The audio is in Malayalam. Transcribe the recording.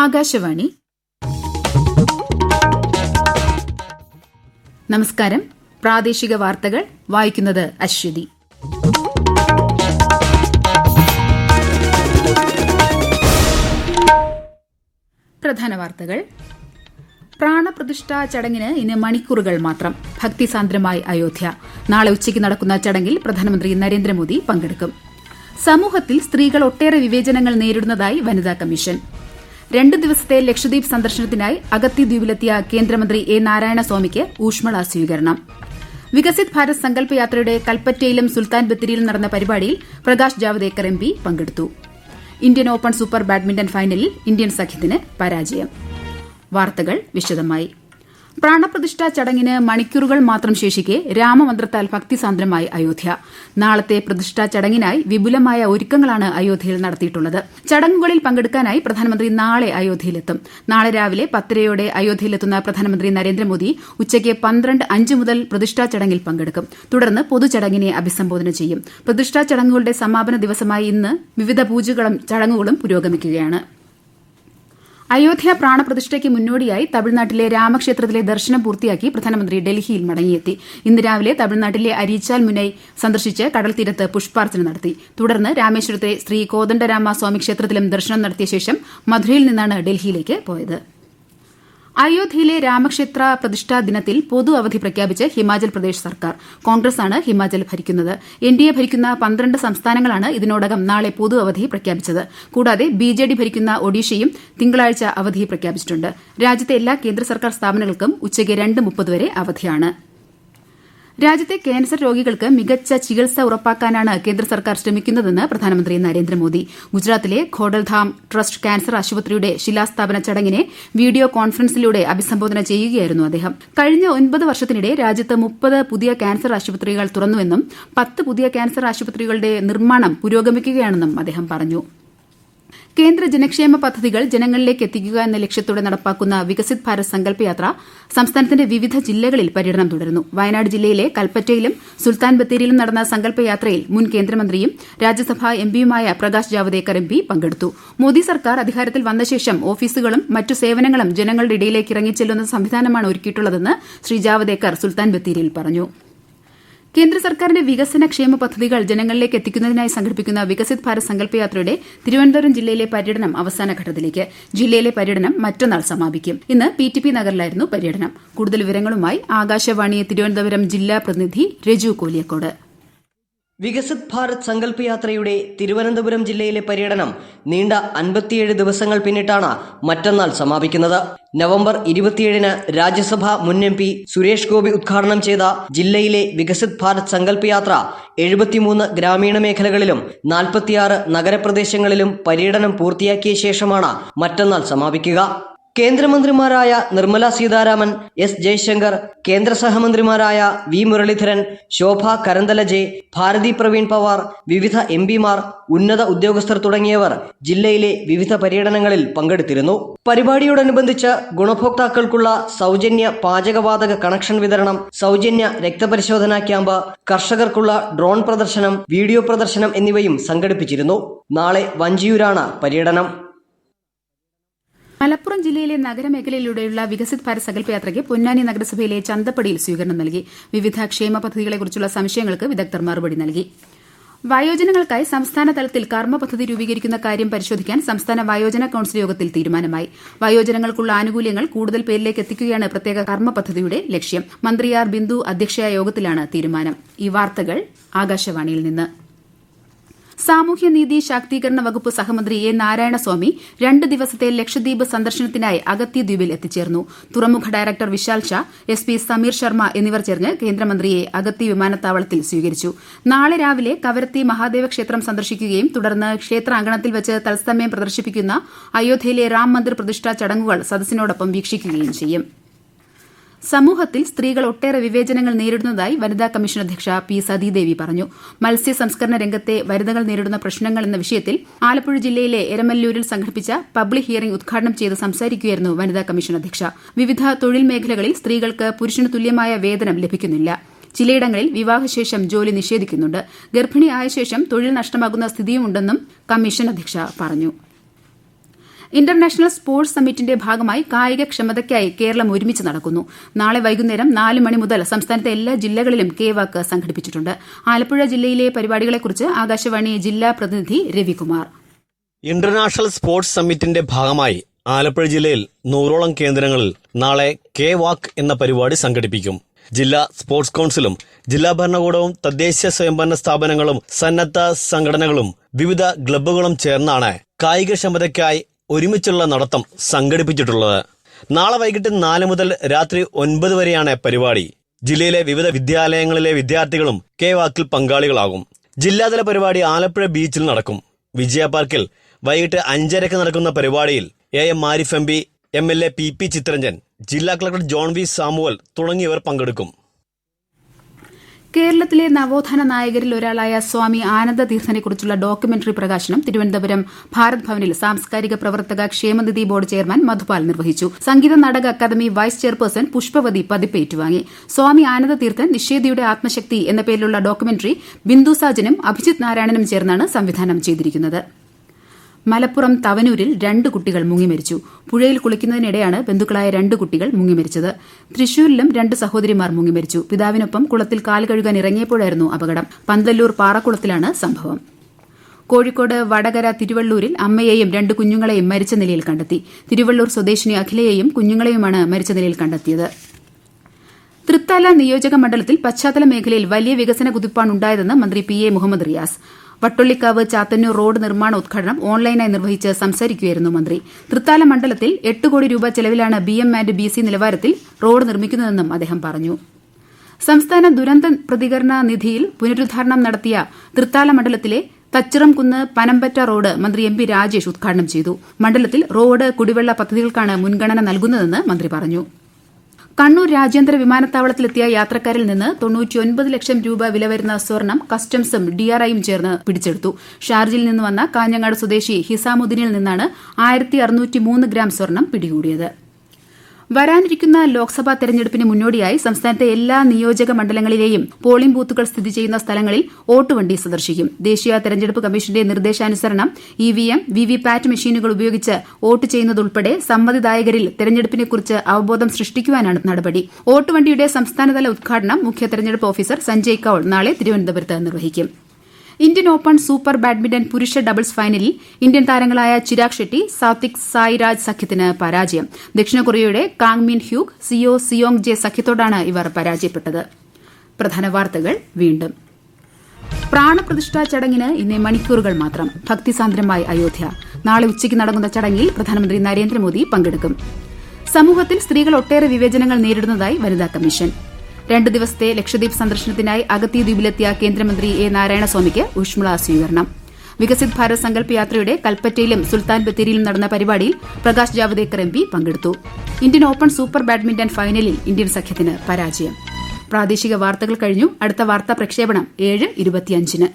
ആകാശവാണി. നമസ്കാരം. പ്രാദേശിക വാർത്തകൾ വായിക്കുന്നത് അശ്വതി. പ്രധാന വാർത്തകൾ. പ്രാണപ്രതിഷ്ഠാ ചടങ്ങിന് ഇന്ന് മണിക്കൂറുകൾ മാത്രം. ഭക്തിസാന്ദ്രമായി അയോധ്യ. നാളെ ഉച്ചയ്ക്ക് നടക്കുന്ന ചടങ്ങിൽ പ്രധാനമന്ത്രി നരേന്ദ്രമോദി പങ്കെടുക്കും. സമൂഹത്തിൽ സ്ത്രീകൾ ഒട്ടേറെ വിവേചനങ്ങൾ നേരിടുന്നതായി വനിതാ കമ്മീഷൻ. 2 ദിവസത്തെ ലക്ഷദ്വീപ് സന്ദർശനത്തിനായി അഗത്തി ദ്വീപിലെത്തിയ കേന്ദ്രമന്ത്രി എ നാരായണസ്വാമിക്ക് ഊഷ്മള സ്വീകരണം. വികസിത് ഭാരത് സങ്കല്പ യാത്രയുടെ കൽപ്പറ്റയിലും സുൽത്താൻ ബത്തേരിയിലും നടന്ന പരിപാടിയിൽ പ്രകാശ് ജാവ്ദേക്കർ എംപി പങ്കെടുത്തു. ഇന്ത്യൻ ഓപ്പൺ സൂപ്പർ ബാഡ്മിന്റൺ ഫൈനലിൽ ഇന്ത്യൻ സഖ്യത്തിന് പരാജയം. വാർത്തകൾ വിശദമായി. പ്രാണപ്രതിഷ്ഠാ ചടങ്ങിന് മണിക്കൂറുകൾ മാത്രം ശേഷിക്കെ രാമമന്ത്രത്താൽ ഭക്തിസാന്ദ്രമായി അയോധ്യ. നാളത്തെ പ്രതിഷ്ഠാ ചടങ്ങിനായി വിപുലമായ ഒരുക്കങ്ങളാണ് അയോധ്യയിൽ നടത്തിയിട്ടുള്ളത്. ചടങ്ങുകളിൽ പങ്കെടുക്കാനായി പ്രധാനമന്ത്രി നാളെ അയോധ്യയിലെത്തും. നാളെ രാവിലെ 10:30 അയോധ്യയിലെത്തുന്ന പ്രധാനമന്ത്രി നരേന്ദ്രമോദി ഉച്ചയ്ക്ക് 12:05 മുതൽ പ്രതിഷ്ഠാ ചടങ്ങിൽ പങ്കെടുക്കും. തുടർന്ന് പൊതുചടങ്ങിനെ അഭിസംബോധന ചെയ്യും. പ്രതിഷ്ഠാ ചടങ്ങുകളുടെ സമാപന ദിവസമായി ഇന്ന് വിവിധ പൂജകളും ചടങ്ങുകളും പുരോഗമിക്കുകയാണ്. അയോധ്യ പ്രാണപ്രതിഷ്ഠയ്ക്ക് മുന്നോടിയായി തമിഴ്നാട്ടിലെ രാമക്ഷേത്രത്തിലെ ദർശനം പൂർത്തിയാക്കി പ്രധാനമന്ത്രി ഡൽഹിയിൽ മടങ്ങിയെത്തി. ഇന്ന് രാവിലെ തമിഴ്നാട്ടിലെ അരീച്ചാൽ മുനൈ സന്ദർശിച്ച് കടൽത്തീരത്ത് പുഷ്പാർച്ചന നടത്തി. തുടർന്ന് രാമേശ്വരത്തെ ശ്രീ കോദണ്ഡരാമ സ്വാമി ക്ഷേത്രത്തിലും ദർശനം നടത്തിയ ശേഷം മധുരയിൽ നിന്നാണ് ഡൽഹിയിലേക്ക് പോയത്. അയോധ്യയിലെ രാമക്ഷേത്ര പ്രതിഷ്ഠാ ദിനത്തിൽ പൊതു അവധി പ്രഖ്യാപിച്ച് ഹിമാചൽ പ്രദേശ് സർക്കാർ. കോൺഗ്രസാണ് ഹിമാചൽ ഭരിക്കുന്നത്. എൻഡിഎ ഭരിക്കുന്ന 12 സംസ്ഥാനങ്ങളാണ് ഇതിനോടകം നാളെ പൊതു അവധി പ്രഖ്യാപിച്ചത്. കൂടാതെ ബിജെഡി ഭരിക്കുന്ന ഒഡീഷയും തിങ്കളാഴ്ച അവധി പ്രഖ്യാപിച്ചിട്ടുണ്ട്. രാജ്യത്തെ എല്ലാ കേന്ദ്ര സർക്കാർ സ്ഥാപനങ്ങൾക്കും ഉച്ചയ്ക്ക് 2:30 വരെ അവധിയാണ്. രാജ്യത്തെ ക്യാൻസർ രോഗികൾക്ക് മികച്ച ചികിത്സ ഉറപ്പാക്കാനാണ് കേന്ദ്ര സർക്കാർ ശ്രമിക്കുന്നതെന്ന് പ്രധാനമന്ത്രി നരേന്ദ്രമോദി. ഗുജറാത്തിലെ ഖോഡൽധാം ട്രസ്റ്റ് ക്യാൻസർ ആശുപത്രിയുടെ ശിലാസ്ഥാപന ചടങ്ങിനെ വീഡിയോ കോൺഫറൻസിലൂടെ അഭിസംബോധന ചെയ്യുകയായിരുന്നു അദ്ദേഹം. കഴിഞ്ഞ 9 വർഷത്തിനിടെ രാജ്യത്ത് 30 പുതിയ ക്യാൻസർ ആശുപത്രികൾ തുറന്നുവെന്നും 10 പുതിയ ക്യാൻസർ ആശുപത്രികളുടെ നിർമ്മാണം പുരോഗമിക്കുകയാണെന്നും അദ്ദേഹം പറഞ്ഞു. കേന്ദ്ര ജനക്ഷേമ പദ്ധതികൾ ജനങ്ങളിലേക്ക് എത്തിക്കുക എന്ന ലക്ഷ്യത്തോടെ നടപ്പാക്കുന്ന വികസിത് ഭാരത് സങ്കല്പ യാത്ര സംസ്ഥാനത്തിന്റെ വിവിധ ജില്ലകളിൽ പര്യടനം തുടരുന്നു. വയനാട് ജില്ലയിലെ കൽപ്പറ്റയിലും സുൽത്താൻ ബത്തേരിയിലും നടന്ന സങ്കല്പ യാത്രയിൽ മുൻ കേന്ദ്രമന്ത്രിയും രാജ്യസഭാ എംപിയുമായ പ്രകാശ് ജാവ്ദേക്കർ എംപി പങ്കെടുത്തു. മോദി സർക്കാർ അധികാരത്തിൽ വന്ന ശേഷം ഓഫീസുകളും മറ്റു സേവനങ്ങളും ജനങ്ങളുടെ ഇടയിലേക്ക് ഇറങ്ങിച്ചെല്ലുന്ന സംവിധാനമാണ് ഒരുക്കിയിട്ടുള്ളതെന്ന് ശ്രീ ജാവ്ദേക്കർ സുൽത്താൻ ബത്തേരിയിൽ പറഞ്ഞു. കേന്ദ്ര സർക്കാരിന്റെ വികസന ക്ഷേമ പദ്ധതികൾ ജനങ്ങളിലേക്ക് എത്തിക്കുന്നതിനായി സംഘടിപ്പിക്കുന്ന വികസിത് ഭാരത് സങ്കല്പ യാത്രയുടെ തിരുവനന്തപുരം ജില്ലയിലെ പര്യടനം അവസാന ഘട്ടത്തിലേക്ക്. ജില്ലയിലെ പര്യടനം മറ്റന്നാൾ സമാപിക്കും. ഇന്ന് PTP നഗറിലായിരുന്നു പര്യടനം. കൂടുതൽ വിവരങ്ങളുമായി ആകാശവാണി തിരുവനന്തപുരം ജില്ലാ പ്രതിനിധി രജു കോലിയക്കോട്. വികസിത് ഭാരത് സങ്കല്പ യാത്രയുടെ തിരുവനന്തപുരം ജില്ലയിലെ പര്യടനം നീണ്ട 57 ദിവസങ്ങൾ പിന്നിട്ടാണ് മറ്റന്നാൾ സമാപിക്കുന്നത്. നവംബർ 27-ന് രാജ്യസഭാ മുൻ MP സുരേഷ് ഗോപി ഉദ്ഘാടനം ചെയ്ത ജില്ലയിലെ വികസിത് ഭാരത് സങ്കല്പ യാത്ര 73 ഗ്രാമീണ മേഖലകളിലും 46 നഗരപ്രദേശങ്ങളിലും പര്യടനം പൂർത്തിയാക്കിയ ശേഷമാണ് മറ്റന്നാൾ സമാപിക്കുക. കേന്ദ്രമന്ത്രിമാരായ നിർമ്മല സീതാരാമൻ, എസ് ജയശങ്കർ, കേന്ദ്ര സഹമന്ത്രിമാരായ വി മുരളീധരൻ, ശോഭ കരന്തലജെ, ഭാരതി പ്രവീൺ പവാർ, വിവിധ MPമാർ, ഉന്നത ഉദ്യോഗസ്ഥർ തുടങ്ങിയവർ ജില്ലയിലെ വിവിധ പര്യടനങ്ങളിൽ പങ്കെടുത്തിരുന്നു. പരിപാടിയോടനുബന്ധിച്ച് ഗുണഭോക്താക്കൾക്കുള്ള സൗജന്യ പാചകവാതക കണക്ഷൻ വിതരണം, സൗജന്യ രക്തപരിശോധനാ ക്യാമ്പ്, കർഷകർക്കുള്ള ഡ്രോൺ പ്രദർശനം, വീഡിയോ പ്രദർശനം എന്നിവയും സംഘടിപ്പിച്ചിരുന്നു. നാളെ വഞ്ചിയൂരാണ് പര്യടനം. മലപ്പുറം ജില്ലയിലെ നഗരമേഖലയിലൂടെയുള്ള വികസിത് ഭാരത് സങ്കല്പ യാത്രയ്ക്ക് പൊന്നാനി നഗരസഭയിലെ ചന്തപ്പടിയിൽ സ്വീകരണം നൽകി. വിവിധ ക്ഷേമ പദ്ധതികളെക്കുറിച്ചുള്ള സംശയങ്ങൾക്ക് വിദഗ്ധർ മറുപടി നൽകി. വയോജനങ്ങൾക്കായി സംസ്ഥാന തലത്തിൽ കർമ്മ പദ്ധതി രൂപീകരിക്കുന്ന കാര്യം പരിശോധിക്കാൻ സംസ്ഥാന വയോജന കൌൺസിൽ യോഗത്തിൽ തീരുമാനമായി. വയോജനങ്ങൾക്കുള്ള ആനുകൂല്യങ്ങൾ കൂടുതൽ പേരിലേക്ക് എത്തിക്കുകയാണ് പ്രത്യേക കർമ്മ പദ്ധതിയുടെ ലക്ഷ്യം. മന്ത്രി ആർ ബിന്ദു അധ്യക്ഷയായ യോഗത്തിലാണ് തീരുമാനം. ഈ വാർത്തകൾ ആകാശവാണിയിൽ നിന്ന്. സാമൂഹ്യനീതി ശാക്തീകരണ വകുപ്പ് സഹമന്ത്രി എ നാരായണസ്വാമി 2 ദിവസത്തെ ലക്ഷദ്വീപ് സന്ദർശനത്തിനായി അഗത്തി ദ്വീപിൽ എത്തിച്ചേർന്നു. തുറമുഖ ഡയറക്ടർ വിശാൽ ഷാ, SP സമീർ ശർമ്മ എന്നിവർ ചേർന്ന് കേന്ദ്രമന്ത്രിയെ അഗത്തി വിമാനത്താവളത്തിൽ സ്വീകരിച്ചു. നാളെ രാവിലെ കവരത്തി മഹാദേവ ക്ഷേത്രം സന്ദർശിക്കുകയും തുടർന്ന് ക്ഷേത്രാങ്കണത്തിൽ വെച്ച് തത്സമയം പ്രദർശിപ്പിക്കുന്ന അയോധ്യയിലെ രാം മന്ദിർ പ്രതിഷ്ഠാ ചടങ്ങുകൾ സദസ്സിനോടൊപ്പം വീക്ഷിക്കുകയും ചെയ്യും. സമൂഹത്തിൽ സ്ത്രീകൾ ഒട്ടേറെ വിവേചനങ്ങൾ നേരിടുന്നതായി വനിതാ കമ്മീഷൻ അധ്യക്ഷ P സതീദേവി പറഞ്ഞു. മത്സ്യ സംസ്കരണ രംഗത്തെ വനിതകൾ നേരിടുന്ന പ്രശ്നങ്ങൾ എന്ന വിഷയത്തിൽ ആലപ്പുഴ ജില്ലയിലെ എരമല്ലൂരിൽ സംഘടിപ്പിച്ച പബ്ലിക് ഹിയറിംഗ് ഉദ്ഘാടനം ചെയ്ത് സംസാരിക്കുകയായിരുന്നു വനിതാ കമ്മീഷൻ അധ്യക്ഷ. വിവിധ തൊഴിൽ മേഖലകളിൽ സ്ത്രീകൾക്ക് പുരുഷന് തുല്യമായ വേതനം ലഭിക്കുന്നില്ല. ചിലയിടങ്ങളിൽ വിവാഹശേഷം ജോലി നിഷേധിക്കുന്നുണ്ട്. ഗർഭിണിയായ ശേഷം തൊഴിൽ നഷ്ടമാകുന്ന സ്ഥിതിയുമുണ്ടെന്നും കമ്മീഷൻ അധ്യക്ഷ പറഞ്ഞു. ഇന്റർനാഷണൽ സ്പോർട്സ് സമ്മിറ്റിന്റെ ഭാഗമായി കായികക്ഷമതയ്ക്കായി കേരളം ഒരുമിച്ച് നടക്കുന്നു. നാളെ വൈകുന്നേരം 4 മണി മുതൽ സംസ്ഥാനത്തെ എല്ലാ ജില്ലകളിലും കെ-വാക്ക് സംഘടിപ്പിച്ചിട്ടുണ്ട്. ആലപ്പുഴ ജില്ലയിലെ പരിപാടികളെക്കുറിച്ച് ആകാശവാണി ജില്ലാ പ്രതിനിധി രവികുമാർ. ഇന്റർനാഷണൽ സ്പോർട്സ് സമ്മിറ്റിന്റെ ഭാഗമായി ആലപ്പുഴ ജില്ലയിൽ 100ഓളം കേന്ദ്രങ്ങളിൽ നാളെ കെ-വാക്ക് എന്ന പരിപാടി സംഘടിപ്പിക്കും. ജില്ലാ സ്പോർട്സ് കൌൺസിലും ജില്ലാ ഭരണകൂടവും തദ്ദേശ സ്വയംഭരണ സ്ഥാപനങ്ങളും സന്നദ്ധ സംഘടനകളും വിവിധ ക്ലബ്ബുകളും ചേർന്നാണ് കായികക്ഷമതയ്ക്കായി ഒരുമിച്ചുള്ള നടത്തം സംഘടിപ്പിച്ചിട്ടുള്ളത്. നാളെ വൈകിട്ട് 4 മുതൽ രാത്രി 9 വരെയാണ് പരിപാടി. ജില്ലയിലെ വിവിധ വിദ്യാലയങ്ങളിലെ വിദ്യാർത്ഥികളും കെ-വാക്കിൽ പങ്കാളികളാകും. ജില്ലാതല പരിപാടി ആലപ്പുഴ ബീച്ചിൽ നടക്കും. വിജയ പാർക്കിൽ വൈകിട്ട് 5:30 നടക്കുന്ന പരിപാടിയിൽ AM Arif MP, MLA PP Chitharanjan, ജില്ലാ കളക്ടർ ജോൺ വി സാമുവൽ തുടങ്ങിയവർ പങ്കെടുക്കും. കേരളത്തിലെ നവോത്ഥാന നായകരിൽ ഒരാളായ സ്വാമി ആനന്ദതീർത്ഥനെക്കുറിച്ചുള്ള ഡോക്യുമെന്ററി പ്രകാശനം തിരുവനന്തപുരം ഭാരത് ഭവനിൽ സാംസ്കാരിക പ്രവർത്തക ക്ഷേമനിധി ബോർഡ് ചെയർമാൻ മധുപാൽ നിർവഹിച്ചു. Sangeetha Nataka academy vice chairperson Pushpavathy പതിപ്പ് ഏറ്റുവാങ്ങി. സ്വാമി ആനന്ദതീർത്ഥൻ നിഷേധിയുടെ ആത്മശക്തി എന്ന പേരിലുള്ള ഡോക്യുമെന്ററി ബിന്ദു സാജനും അഭിജിത് നാരായണനും ചേർന്നാണ് സംവിധാനം ചെയ്തിരിക്കുന്നത്. മലപ്പുറം തവനൂരിൽ 2 കുട്ടികൾ മുങ്ങിമരിച്ചു. പുഴയിൽ കുളിക്കുന്നതിനിടെയാണ് ബന്ധുക്കളായ 2 കുട്ടികൾ മുങ്ങിമരിച്ചത്. തൃശൂരിലും 2 സഹോദരിമാർ മുങ്ങിമരിച്ചു. പിതാവിനൊപ്പം കുളത്തിൽ കാൽ കഴുകാൻ ഇറങ്ങിയപ്പോഴായിരുന്നു അപകടം. പന്തല്ലൂർ പാറക്കുളത്തിലാണ് സംഭവം. കോഴിക്കോട് വടകര തിരുവള്ളൂരിൽ അമ്മയെയും 2 കുഞ്ഞുങ്ങളെയും മരിച്ച നിലയിൽ കണ്ടെത്തി. തിരുവള്ളൂർ സ്വദേശിനി അഖിലയെയും കുഞ്ഞുങ്ങളെയുമാണ് മരിച്ച നിലയിൽ കണ്ടെത്തിയത്. തൃത്താല നിയോജക മണ്ഡലത്തിൽ പശ്ചാത്തല മേഖലയിൽ വലിയ വികസന കുതിപ്പാണുണ്ടായതെന്ന് മന്ത്രി PA മുഹമ്മദ് റിയാസ്. വട്ടൊള്ളിക്കാവ് ചാത്തന്നൂർ റോഡ് നിർമ്മാണ ഉദ്ഘാടനം ഓൺലൈനായി നിർവഹിച്ച് സംസാരിക്കുകയായിരുന്നു മന്ത്രി. തൃത്താല മണ്ഡലത്തിൽ 8 കോടി രൂപ ചെലവിലാണ് BM&BC നിലവാരത്തിൽ റോഡ് നിർമ്മിക്കുന്നതെന്നും അദ്ദേഹം പറഞ്ഞു. സംസ്ഥാന ദുരന്ത പ്രതികരണ നിധിയിൽ പുനരുദ്ധാരണം നടത്തിയ തൃത്താല മണ്ഡലത്തിലെ തച്ചിറംകുന്ന് പനമ്പറ്റ റോഡ് മന്ത്രി MP രാജേഷ് ഉദ്ഘാടനം ചെയ്തു. മണ്ഡലത്തിൽ റോഡ്, കുടിവെള്ള പദ്ധതികൾക്കാണ് മുൻഗണന നൽകുന്നതെന്ന് മന്ത്രി പറഞ്ഞു. കണ്ണൂർ രാജ്യാന്തര വിമാനത്താവളത്തിലെത്തിയ യാത്രക്കാരിൽ നിന്ന് 99 ലക്ഷം രൂപ വില വരുന്ന സ്വർണം കസ്റ്റംസും DRIയും ചേർന്ന് പിടിച്ചെടുത്തു. ഷാർജയിൽ നിന്ന് വന്ന കാഞ്ഞങ്ങാട് സ്വദേശി ഹിസാമുദ്ദീനിൽ നിന്നാണ് 1603 ഗ്രാം സ്വർണം പിടികൂടിയത്. വരാനിരിക്കുന്ന ലോക്സഭാ തെരഞ്ഞെടുപ്പിന് മുന്നോടിയായി സംസ്ഥാനത്തെ എല്ലാ നിയോജക മണ്ഡലങ്ങളിലെയും പോളിംഗ് ബൂത്തുകൾ സ്ഥിതി ചെയ്യുന്ന സ്ഥലങ്ങളിൽ വോട്ടുവണ്ടി സന്ദർശിക്കും. ദേശീയ തെരഞ്ഞെടുപ്പ് കമ്മീഷന്റെ നിർദ്ദേശാനുസരണം EVM, VVPAT മെഷീനുകൾ ഉപയോഗിച്ച് വോട്ട് ചെയ്യുന്നതുൾപ്പെടെ സമ്മതിദായകരിൽ തെരഞ്ഞെടുപ്പിനെക്കുറിച്ച് അവബോധം സൃഷ്ടിക്കുവാനാണ് നടപടി. വോട്ടുവണ്ടിയുടെ സംസ്ഥാനതല ഉദ്ഘാടനം മുഖ്യ തെരഞ്ഞെടുപ്പ് ഓഫീസർ സഞ്ജയ് കൌൾ നാളെ തിരുവനന്തപുരത്ത് നിർവഹിക്കും. ഇന്ത്യൻ ഓപ്പൺ സൂപ്പർ ബാഡ്മിന്റൺ പുരുഷ ഡബിൾസ് ഫൈനലിൽ ഇന്ത്യൻ താരങ്ങളായ ചിരാഗ് ഷെട്ടി, സാത്വിക് സായിരാജ് സഖ്യത്തിന് പരാജയം. ദക്ഷിണ കൊറിയയുടെ കാങ് മിൻ ഹ്യൂഗ്, സിയോ സിയോങ് ജെ സഖ്യത്തോടാണ് ഇവർ പരാജയപ്പെട്ടത്. പ്രധാന വാർത്തകൾ വീണ്ടും. പ്രാണപ്രതിഷ്ഠാ ചടങ്ങിന് ഇന്ന് മണിക്കൂറുകൾ മാത്രം. ഭക്തിസാന്ദ്രമായി അയോധ്യ. നാളെ ഉച്ചയ്ക്ക് നടക്കുന്ന ചടങ്ങിൽ പ്രധാനമന്ത്രി നരേന്ദ്രമോദി പങ്കെടുക്കും. സമൂഹത്തിൽ സ്ത്രീകൾ ഒട്ടേറെ വിവേചനങ്ങൾ നേരിടുന്നതായി വനിതാ കമ്മീഷൻ. 2 ദിവസത്തെ ലക്ഷദ്വീപ് സന്ദർശനത്തിനായി അഗത്തി ദ്വീപിലെത്തിയ കേന്ദ്രമന്ത്രി A. നാരായണസ്വാമിക്ക് ഊഷ്മള സ്വീകരണം. വികസിത് ഭാരത് സങ്കല്പ് യാത്രയുടെ കൽപ്പറ്റയിലും സുൽത്താൻ ബത്തേരിയിലും നടന്ന പരിപാടിയിൽ പ്രകാശ് ജാവ്ദേക്കർ MP പങ്കെടുത്തു. ഇന്ത്യൻ ഓപ്പൺ സൂപ്പർ ബാഡ്മിന്റൺ ഫൈനലിൽ ഇന്ത്യൻ സഖ്യത്തിന് പരാജയം. പ്രാദേശിക വാർത്തകൾ കഴിഞ്ഞു. അടുത്ത വാർത്താ പ്രക്ഷേപണം 7:25.